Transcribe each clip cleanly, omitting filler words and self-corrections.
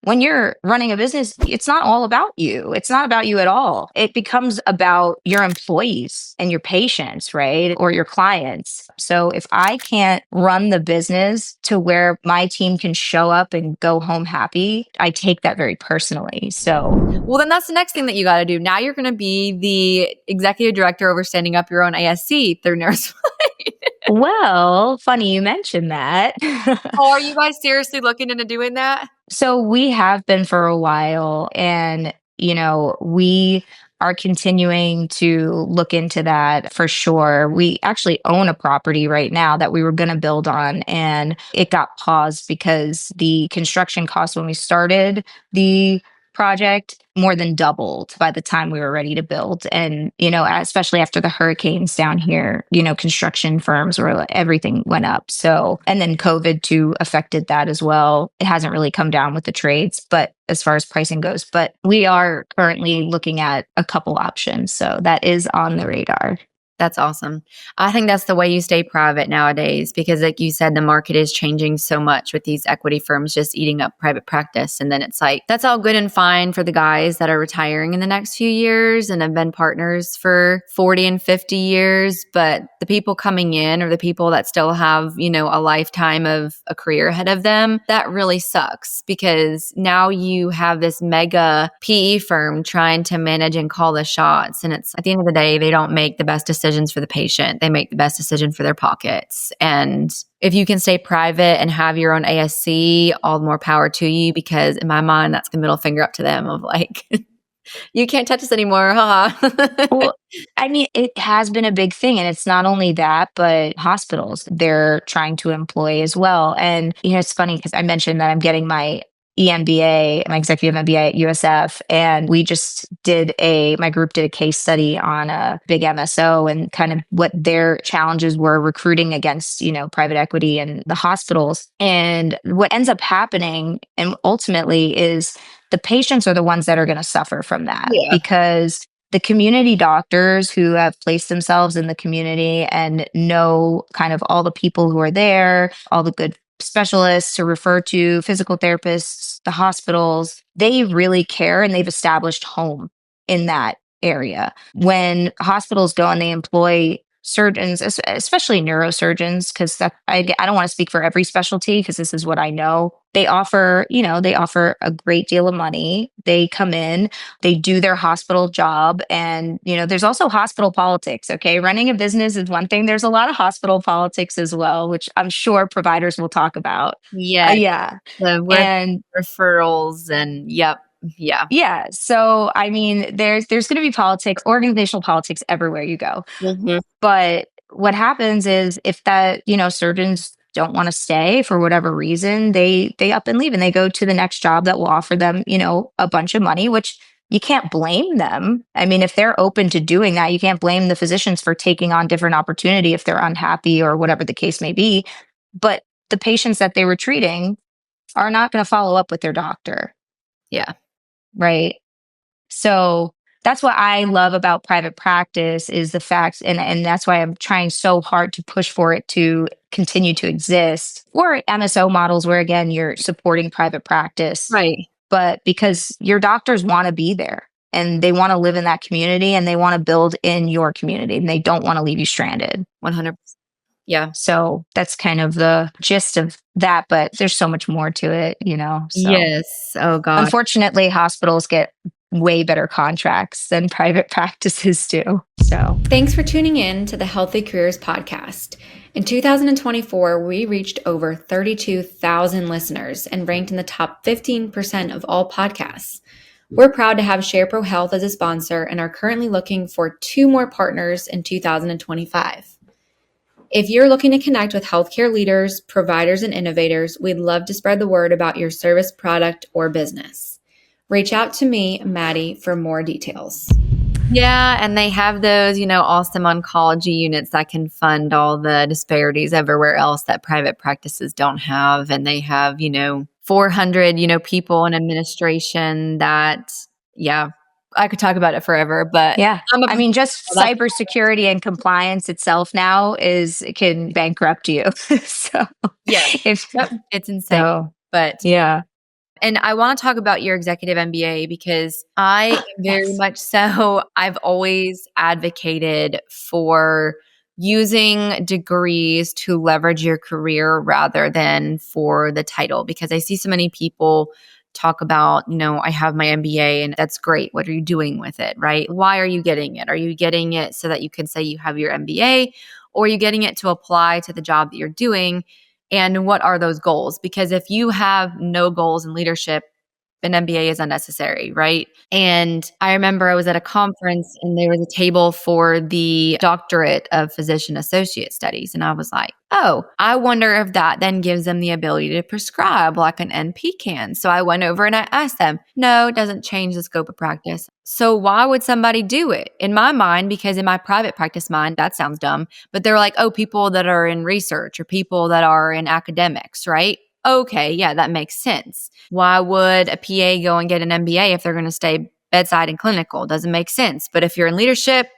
when you're running a business, it's not all about you. It's not about you at all. It becomes about your employees and your patients, right? Or your clients. So if I can't run the business to where my team can show up and go home happy, I take that very personally. So, well, then that's the next thing that you got to do. Now you're going to be the executive director over standing up your own ASC through NeuroSpine. well, funny you mentioned that. Oh, are you guys seriously looking into doing that? So we have been for a while, and we are continuing to look into that for sure. We actually own a property right now that we were going to build on, and it got paused because the construction costs when we started the project more than doubled by the time we were ready to build. And, especially after the hurricanes down here, construction firms were everything went up. So, and then COVID too affected that as well. It hasn't really come down with the trades, but as far as pricing goes, but we are currently looking at a couple options. So that is on the radar. That's awesome. I think that's the way you stay private nowadays because like you said, the market is changing so much with these equity firms just eating up private practice. And then it's like, that's all good and fine for the guys that are retiring in the next few years and have been partners for 40 and 50 years. But the people coming in or the people that still have, a lifetime of a career ahead of them, that really sucks because now you have this mega PE firm trying to manage and call the shots. And it's at the end of the day, they don't make the best decisions for the patient. They make the best decision for their pockets. And if you can stay private and have your own ASC, all the more power to you, because in my mind, that's the middle finger up to them of like, you can't touch us anymore. Well, I mean, it has been a big thing. And it's not only that, but hospitals, they're trying to employ as well. And, it's funny because I mentioned that I'm getting my my executive MBA at USF. And we just my group did a case study on a big MSO and kind of what their challenges were recruiting against, private equity and the hospitals. And what ends up happening and ultimately is the patients are the ones that are going to suffer from that because the community doctors who have placed themselves in the community and know kind of all the people who are there, all the good specialists to refer to, physical therapists, the hospitals, they really care and they've established home in that area. When hospitals go and they employ surgeons, especially neurosurgeons, because I don't want to speak for every specialty because this is what I know. They offer a great deal of money. They come in, they do their hospital job. And, there's also hospital politics. Okay. Running a business is one thing. There's a lot of hospital politics as well, which I'm sure providers will talk about. Yeah. And referrals and yep. Yeah. Yeah. So, I mean, there's going to be politics, organizational politics everywhere you go. Mm-hmm. But what happens is if that, surgeons don't want to stay for whatever reason, they up and leave and they go to the next job that will offer them, a bunch of money, which you can't blame them. I mean, if they're open to doing that, you can't blame the physicians for taking on different opportunity if they're unhappy or whatever the case may be. But the patients that they were treating are not going to follow up with their doctor. Yeah. Right. So that's what I love about private practice is the fact, and that's why I'm trying so hard to push for it to continue to exist. Or MSO models where, again, you're supporting private practice. Right. But because your doctors want to be there and they want to live in that community and they want to build in your community and they don't want to leave you stranded. 100%. Yeah. So that's kind of the gist of that, but there's so much more to it, So. Yes. Oh, God. Unfortunately, hospitals get way better contracts than private practices do. So thanks for tuning in to the Healthy Careers podcast. In 2024, we reached over 32,000 listeners and ranked in the top 15% of all podcasts. We're proud to have SharePro Health as a sponsor and are currently looking for 2 more partners in 2025. If you're looking to connect with healthcare leaders, providers, and innovators, we'd love to spread the word about your service, product, or business. Reach out to me, Maddie, for more details. Yeah, and they have those, awesome oncology units that can fund all the disparities everywhere else that private practices don't have. And they have, 400, people in administration that, I could talk about it forever, but yeah, just cybersecurity and compliance itself now can bankrupt you. So yeah, it's insane. So, but yeah, And I want to talk about your executive MBA because I am very Yes. much so, I've always advocated for using degrees to leverage your career rather than for the title, because I see so many people talk about, I have my MBA and that's great. What are you doing with it? Right? Why are you getting it? Are you getting it so that you can say you have your MBA, or are you getting it to apply to the job that you're doing? And what are those goals? Because if you have no goals in leadership, an MBA is unnecessary, right? And I remember I was at a conference and there was a table for the doctorate of physician associate studies. And I was like, oh, I wonder if that then gives them the ability to prescribe like an NP can. So I went over and I asked them, no, it doesn't change the scope of practice. So why would somebody do it? In my mind, because in my private practice mind, that sounds dumb, but they're like, oh, people that are in research or people that are in academics, right? Okay, yeah, that makes sense. Why would a PA go and get an MBA if they're going to stay bedside and clinical? Doesn't make sense. But if you're in leadership,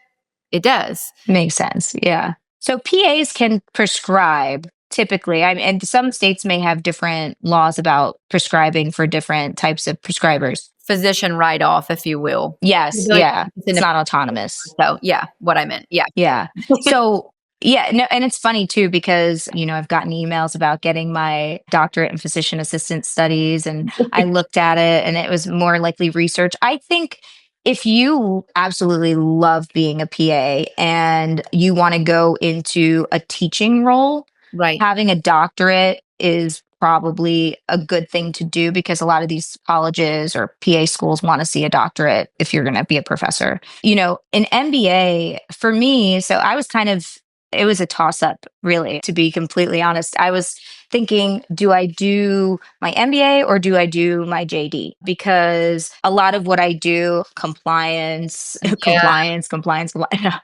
it does. Makes sense. Yeah. So PAs can prescribe typically. And some states may have different laws about prescribing for different types of prescribers. Physician write off, if you will. Yes. Yeah. It's not autonomous. So, yeah, what I meant. Yeah. Yeah. So, yeah, no, and it's funny too because, I've gotten emails about getting my doctorate in physician assistant studies, and I looked at it and it was more likely research. I think if you absolutely love being a PA and you want to go into a teaching role, Right. having a doctorate is probably a good thing to do because a lot of these colleges or PA schools want to see a doctorate if you're going to be a professor. An MBA for me, so I was it was a toss up, really, to be completely honest. I was thinking, do I do my MBA or do I do my JD? Because a lot of what I do, compliance, Yeah. compliance.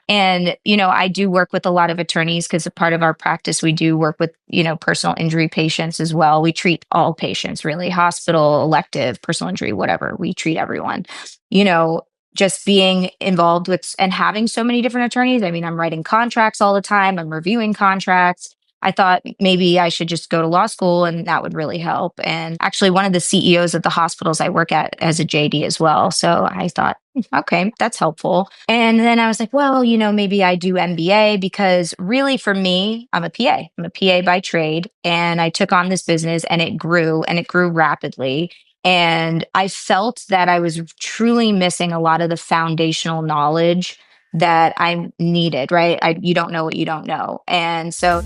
And, I do work with a lot of attorneys because a part of our practice, we do work with, personal injury patients as well. We treat all patients, really, hospital, elective, personal injury, whatever. We treat everyone. You know, just being involved with and having so many different attorneys. I mean, I'm writing contracts all the time, I'm reviewing contracts. I thought maybe I should just go to law school and that would really help. And actually, one of the CEOs of the hospitals I work at as a JD as well. So I thought, okay, that's helpful. And then I was like, well, maybe I do MBA because really for me, I'm a PA. I'm a PA by trade. And I took on this business and it grew rapidly. And I felt that I was truly missing a lot of the foundational knowledge that I needed, right? You don't know what you don't know. And so